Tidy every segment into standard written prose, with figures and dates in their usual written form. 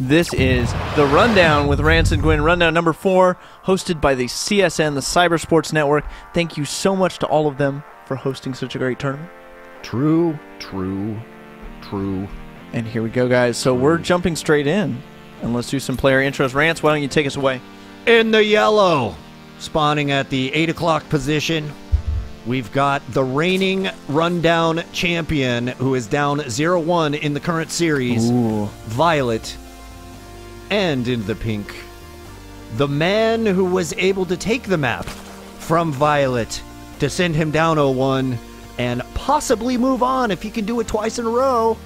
This is the Rundown with Rance and Gwin, Rundown number 4, hosted by the CSN, the Cyber Sports Network. Thank you so much to all of them for hosting such a great tournament. True, true, true. And here we go, guys. So we're jumping straight in, and let's do some player intros. Rance, why don't you take us away? In the yellow, spawning at the 8 o'clock position, we've got the reigning Rundown champion, who is down 0-1 in the current series, viOLet. And in the pink, the man who was able to take the map from viOLet to send him down 0-1 and possibly move on if he can do it twice in a row,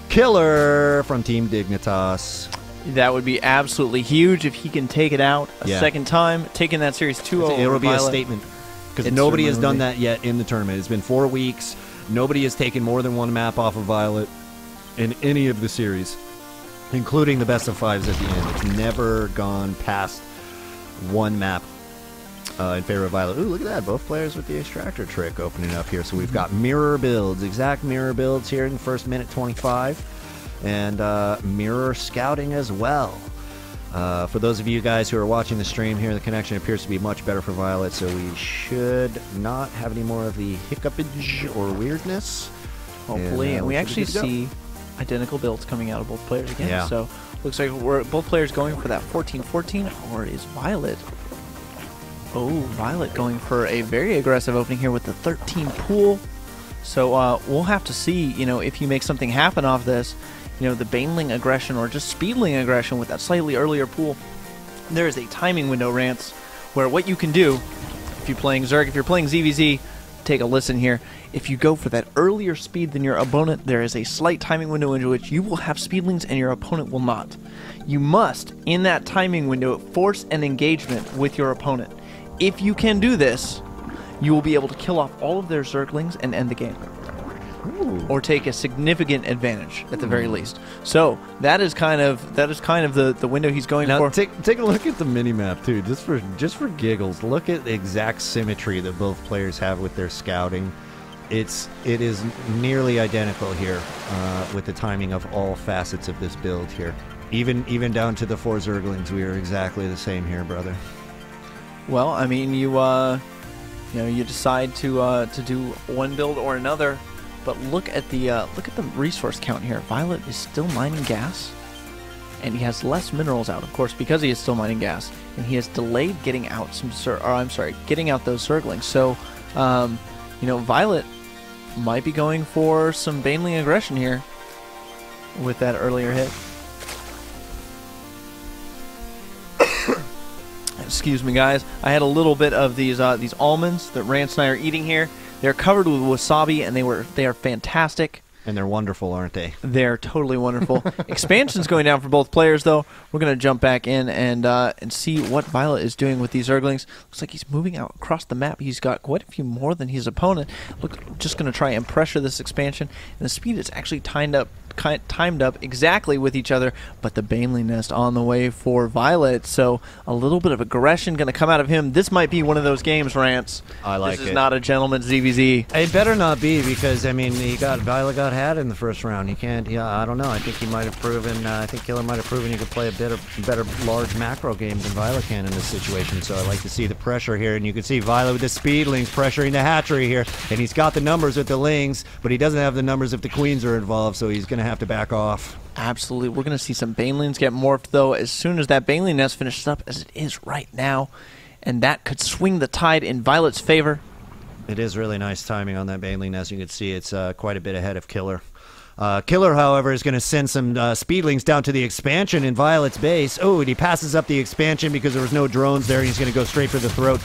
dKiLLeR from Team Dignitas. That would be absolutely huge if he can take it out a second time, taking that series 2-0. It'll be a statement, because nobody has done that yet in the tournament. It's been 4 weeks. Nobody has taken more than one map off of viOLet in any of the series, including the best of 5s at the end. It's never gone past one map in favor of viOLet. Ooh, look at that. Both players with the extractor trick opening up here. So we've got mirror builds, exact mirror builds here in the first minute 25. And mirror scouting as well. For those of you guys who are watching the stream here, the connection appears to be much better for viOLet, so we should not have any more of the hiccupage or weirdness. Hopefully, and we actually see identical builds coming out of both players again. Yeah. So looks like we're both players going for that 14-14, or is viOLet? Oh, viOLet going for a very aggressive opening here with the 13 pool. So we'll have to see, if he makes something happen off this. The Baneling aggression or just Speedling aggression with that slightly earlier pool. There is a timing window, Rance, where what you can do, if you're playing Zerg, if you're playing ZVZ, take a listen here. If you go for that earlier speed than your opponent, there is a slight timing window in which you will have Speedlings and your opponent will not. You must, in that timing window, force an engagement with your opponent. If you can do this, you will be able to kill off all of their Zerglings and end the game. Ooh. Or take a significant advantage at the very least. So that is kind of the window he's going for. Take a look at the mini map too, just for giggles. Look at the exact symmetry that both players have with their scouting. It is nearly identical here with the timing of all facets of this build here. Even down to the 4 Zerglings, we are exactly the same here, brother. Well, I mean, you decide to do one build or another. But look at the resource count here. viOLet is still mining gas, and he has less minerals out, of course, because he is still mining gas, and he has delayed getting out getting out those Zerglings. So, viOLet might be going for some Baneling aggression here with that earlier hit. Excuse me, guys. I had a little bit of these almonds that Rance and I are eating here. They're covered with wasabi, and they are fantastic. And they're wonderful, aren't they? They're totally wonderful. Expansion's going down for both players, though. We're going to jump back in and see what viOLet is doing with these Zerglings. Looks like he's moving out across the map. He's got quite a few more than his opponent. Look, just going to try and pressure this expansion. And the speed is actually timed up exactly with each other, but the Baneling nest on the way for viOLet, so a little bit of aggression going to come out of him. This might be one of those games, Rance. I like it. This is not a gentleman's ZVZ. It better not be, because I mean, viOLet got had in the first round. He can't. Yeah, I don't know. I think he might have proven. I think dKiLLeR might have proven he could play a better large macro game than viOLet can in this situation. So I like to see the pressure here, and you can see viOLet with the Speedlings pressuring the hatchery here, and he's got the numbers with the Lings, but he doesn't have the numbers if the Queens are involved. So he's going to have to back off. Absolutely. We're going to see some Banelings get morphed, though, as soon as that Baneling nest finishes up, as it is right now. And that could swing the tide in viOLet's favor. It is really nice timing on that Baneling nest. You can see it's quite a bit ahead of dKiLLeR. dKiLLeR, however, is going to send some Speedlings down to the expansion in viOLet's base. Oh, and he passes up the expansion because there was no drones there, and he's going to go straight for the throat.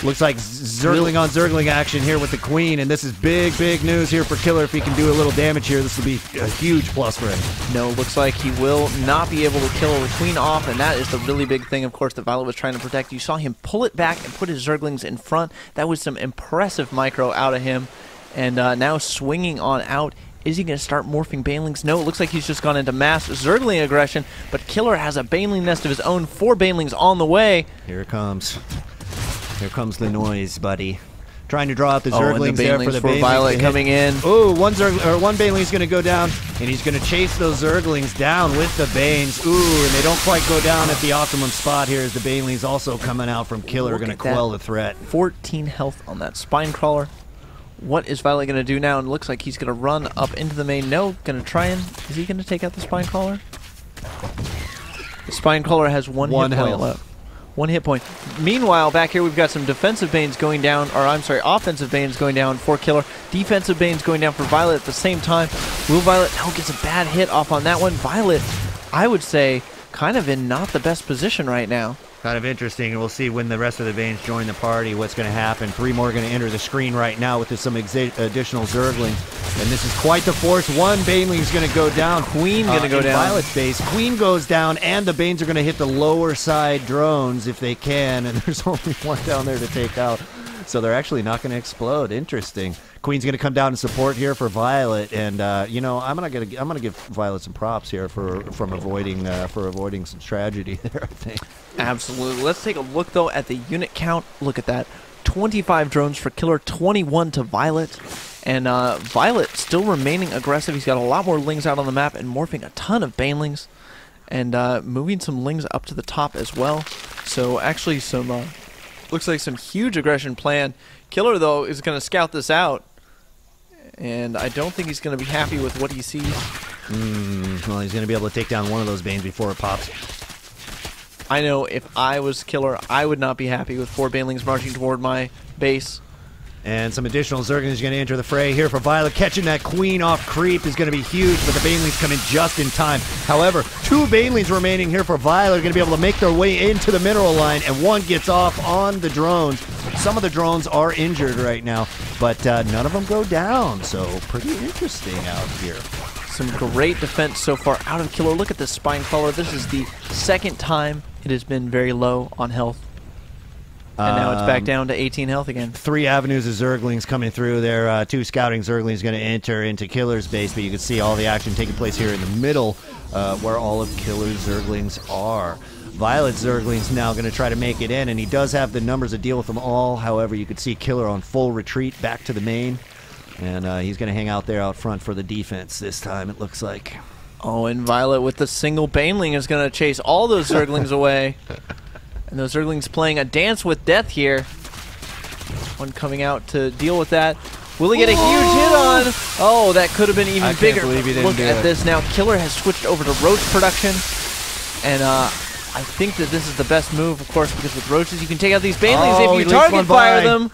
Looks like Zergling on Zergling action here with the Queen, and this is big news here for dKiLLeR. If he can do a little damage here, this will be a huge plus for him. No, looks like he will not be able to kill the Queen off, and that is the really big thing, of course, that viOLet was trying to protect. You saw him pull it back and put his Zerglings in front. That was some impressive micro out of him, and now swinging on out. Is he going to start morphing Banelings? No, it looks like he's just gone into mass Zergling aggression, but dKiLLeR has a Baneling nest of his own. 4 Banelings on the way. Here it comes. Here comes the noise, buddy. trying to draw out the Zerglings there for the viOLet coming in. Ooh, one Baneling's going to go down, and he's going to chase those Zerglings down with the Banes. Ooh, and they don't quite go down at the optimum spot here as the Banelings also coming out from killer, going to quell the threat. 14 health on that Spine Crawler. What is viOLet going to do now? And it looks like he's going to run up into the main. No, going to try and... Is he going to take out the Spine Crawler? The Spine Crawler has one hit point left. 1 hit point. Meanwhile, back here we've got some defensive Banes going down, or I'm sorry, offensive Banes going down for killer. Defensive Banes going down for viOLet at the same time. Will viOLet now gets a bad hit off on that one. viOLet, I would say, kind of in not the best position right now. Kind of interesting, and we'll see when the rest of the Banes join the party what's going to happen. 3 more are going to enter the screen right now with some additional Zerglings, and this is quite the force. 1 Baneling is going to go down. Queen going to go down. viOLet's base. Queen goes down, and the Banes are going to hit the lower side drones if they can, and there's only 1 down there to take out. So they're actually not going to explode. Interesting. Queen's going to come down and support here for viOLet, and you know, I'm gonna give viOLet some props here for avoiding some tragedy there, I think. Absolutely. Let's take a look though at the unit count. Look at that. 25 drones for killer, 21 to viOLet, and viOLet still remaining aggressive. He's got a lot more lings out on the map and morphing a ton of banelings, and moving some lings up to the top as well. So actually some looks like some huge aggression plan. Killer though is going to scout this out, and I don't think he's going to be happy with what he sees. Well, he's going to be able to take down one of those Banes before it pops. I know if I was killer, I would not be happy with 4 Banelings marching toward my base. And some additional Zerglings going to enter the fray here for viOLet. Catching that Queen off creep is going to be huge, but the Banelings come in just in time. However, 2 Banelings remaining here for viOLet are going to be able to make their way into the mineral line, and 1 gets off on the drones. Some of the drones are injured right now, but none of them go down, so pretty interesting out here. Some great defense so far out of killer. Look at this Spine Crawler. This is the 2nd time it has been very low on health. And now it's back down to 18 health again. 3 avenues of Zerglings coming through there. 2 scouting Zerglings going to enter into killer's base, but you can see all the action taking place here in the middle where all of killer's Zerglings are. viOLet's Zerglings now going to try to make it in, and he does have the numbers to deal with them all. However, you could see killer on full retreat back to the main, and he's going to hang out there out front for the defense this time, it looks like. Oh, and viOLet with the single Baneling is going to chase all those Zerglings away. And those Zerglings playing a dance with death here. 1 coming out to deal with that. Will he get a huge hit on? Oh, that could have been even bigger. Look at this now. Killer has switched over to roach production. And I think that this is the best move, of course, because with roaches you can take out these Banelings if you target fire them.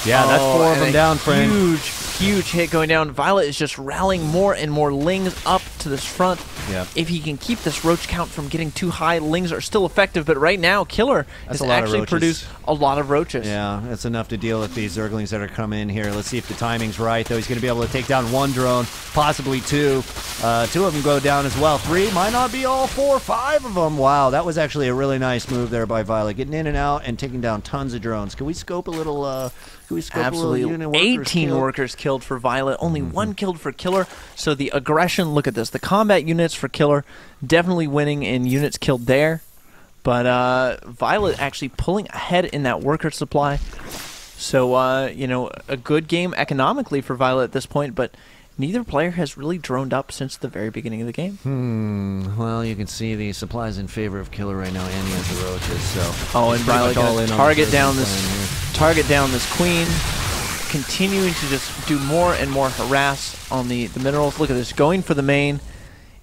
Yeah, that's 4 of them down, friend. Huge hit going down. viOLet is just rallying more and more lings up to this front. Yeah. If he can keep this roach count from getting too high, lings are still effective, but right now killer has actually produced a lot of roaches. Yeah, that's enough to deal with these Zerglings that are coming in here. Let's see if the timing's right, though. He's going to be able to take down 1 drone, possibly 2. 2 of them go down as well. 3, might not be all 4, 5 of them. Wow, that was actually a really nice move there by viOLet, getting in and out and taking down tons of drones. Can we scope a little... Absolutely. 18 workers killed for viOLet, only 1 killed for killer. So the aggression, look at this. The combat units for killer definitely winning in units killed there. But viOLet actually pulling ahead in that worker supply. So, you know, a good game economically for viOLet at this point, but neither player has really droned up since the very beginning of the game. Well, you can see the supplies in favor of killer right now, and he has the roaches. So and viOLet going to target down this queen, continuing to just do more and more harass on the minerals. Look at this, going for the main.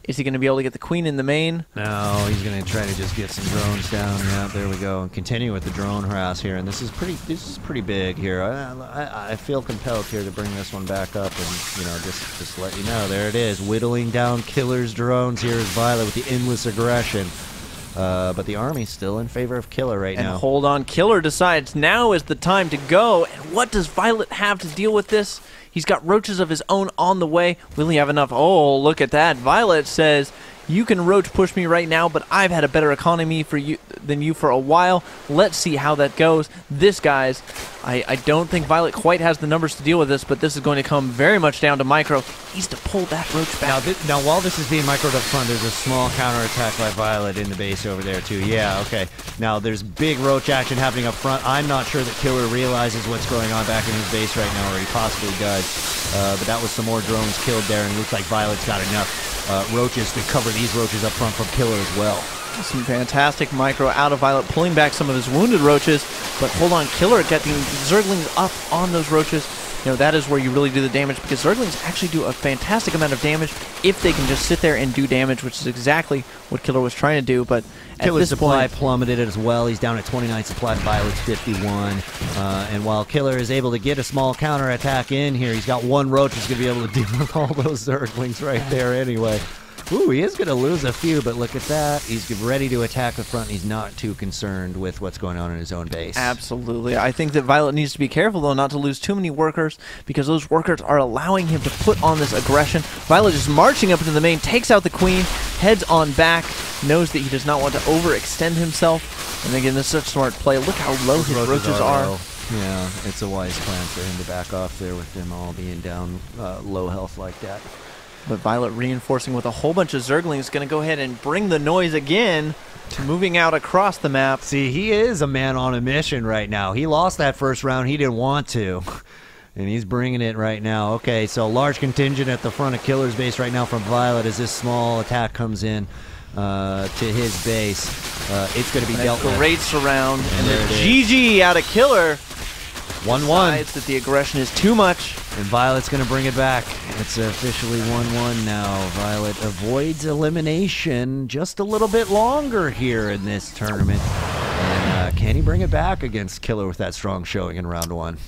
Is he going to be able to get the queen in the main? No, he's going to try to just get some drones down. Yeah, there we go. And continue with the drone harass here. And this is pretty big here. I feel compelled here to bring this one back up and, you know, just let you know. There it is, whittling down killer's drones. Here is viOLet with the endless aggression. But the army's still in favor of killer right now. And hold on, killer decides now is the time to go. And what does viOLet have to deal with this? He's got roaches of his own on the way. Will he have enough? Oh, look at that. viOLet says, You can roach push me right now, but I've had a better economy than you for a while. Let's see how that goes. This, guys, I don't think viOLet quite has the numbers to deal with this, but this is going to come very much down to Micro. He needs to pull that roach back. Now while this is being microed up front, there's a small counterattack by viOLet in the base over there, too. Yeah, okay. Now, there's big roach action happening up front. I'm not sure that dKiLLeR realizes what's going on back in his base right now, or he possibly does. But that was some more drones killed there, and it looks like viOLet's got enough roaches to cover these roaches up front from dKiLLeR as well. Some fantastic micro out of viOLet, pulling back some of his wounded roaches. But hold on, dKiLLeR getting Zerglings up on those roaches. You know, that is where you really do the damage, because Zerglings actually do a fantastic amount of damage if they can just sit there and do damage, which is exactly what dKiLLeR was trying to do. But at dKiLLER's this supply point, plummeted as well. He's down at 29 supply, viOLet's 51. And while dKiLLeR is able to get a small counterattack in here, he's got one roach who's going to be able to deal with all those Zerglings right there anyway. Ooh, he is going to lose a few, but look at that. He's ready to attack the front. He's not too concerned with what's going on in his own base. Absolutely. I think that viOLet needs to be careful, though, not to lose too many workers, because those workers are allowing him to put on this aggression. viOLet is marching up into the main, takes out the queen, heads on back, knows that he does not want to overextend himself. And again, this is such a smart play. Look how low his roaches are. Yeah, it's a wise plan for him to back off there with them all being down low health like that. But viOLet reinforcing with a whole bunch of Zerglings, going to go ahead and bring the noise again, moving out across the map. See, he is a man on a mission right now. He lost that first round. He didn't want to. And he's bringing it right now. Okay, so large contingent at the front of dKiLLeR's base right now from viOLet as this small attack comes in to his base. It's going to be dealt with. Great surround. And the GG out of dKiLLeR. 1-1. Decides that the aggression is too much. And viOLet's going to bring it back. It's officially 1-1 now. viOLet avoids elimination just a little bit longer here in this tournament. And can he bring it back against dKiLLeR with that strong showing in round 1?